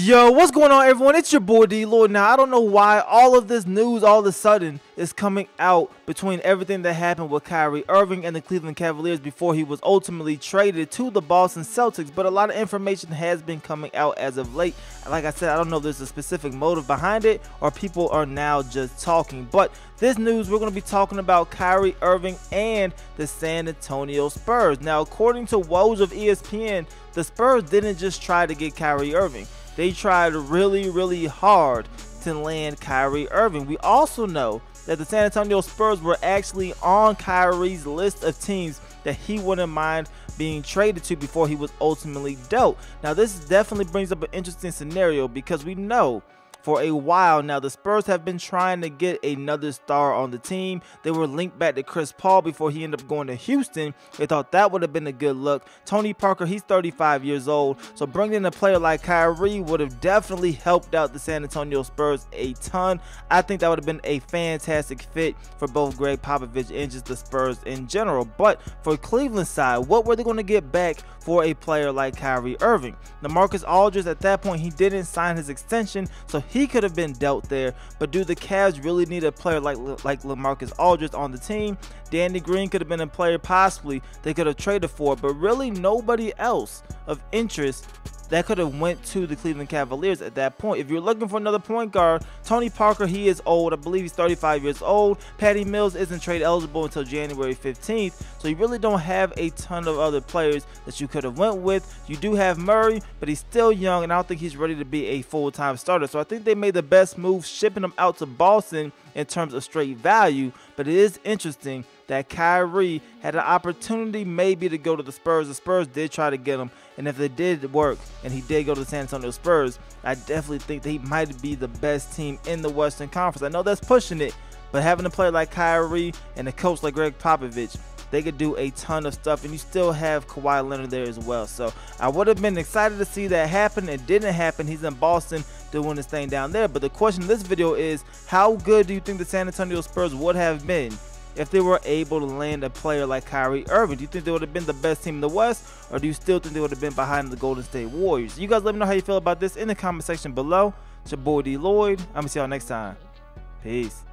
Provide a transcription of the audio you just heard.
Yo, what's going on, everyone? It's your boy DLloyd. Now, I don't know why all of this news all of a sudden is coming out between everything that happened with Kyrie Irving and the Cleveland Cavaliers before he was ultimately traded to the Boston Celtics, but a lot of information has been coming out as of late. Like I said, I don't know if there's a specific motive behind it or people are now just talking, but this news, we're going to be talking about Kyrie Irving and the San Antonio Spurs. Now, according to Woj of ESPN, the Spurs didn't just try to get Kyrie Irving. They tried really hard to land Kyrie Irving. We also know that the San Antonio Spurs were actually on Kyrie's list of teams that he wouldn't mind being traded to before he was ultimately dealt. Now, this definitely brings up an interesting scenario because we know for a while now the Spurs have been trying to get another star on the team. They were linked back to Chris Paul before he ended up going to Houston. They thought that would have been a good look. Tony Parker, he's 35 years old, so bringing in a player like Kyrie would have definitely helped out the San Antonio Spurs a ton. I think that would have been a fantastic fit for both Greg Popovich and just the Spurs in general. But for Cleveland's side, what were they going to get back for a player like Kyrie Irving? LaMarcus Aldridge, at that point, he didn't sign his extension, so he could have been dealt there. But do the Cavs really need a player like LaMarcus Aldridge on the team? Danny Green could have been a player possibly they could have traded for, but really nobody else of interest that could have went to the Cleveland Cavaliers at that point. If you're looking for another point guard, Tony Parker, he is old. I believe he's 35 years old. Patty Mills isn't trade eligible until January 15th, so you really don't have a ton of other players that you could have went with. You do have Murray, but he's still young, and I don't think he's ready to be a full-time starter. So I think they made the best move shipping him out to Boston in terms of straight value. But it is interesting that Kyrie had an opportunity maybe to go to the Spurs. The Spurs did try to get him, and if it did work and he did go to the San Antonio Spurs, I definitely think that he might be the best team in the Western Conference. I know that's pushing it, but having a player like Kyrie and a coach like Greg Popovich, they could do a ton of stuff, and you still have Kawhi Leonard there as well. So I would have been excited to see that happen. It didn't happen. He's in Boston doing his thing down there. But the question in this video is, how good do you think the San Antonio Spurs would have been if they were able to land a player like Kyrie Irving? Do you think they would have been the best team in the West, or do you still think they would have been behind the Golden State Warriors? You guys let me know how you feel about this in the comment section below. It's your boy DLloyd. I'm going to see y'all next time. Peace.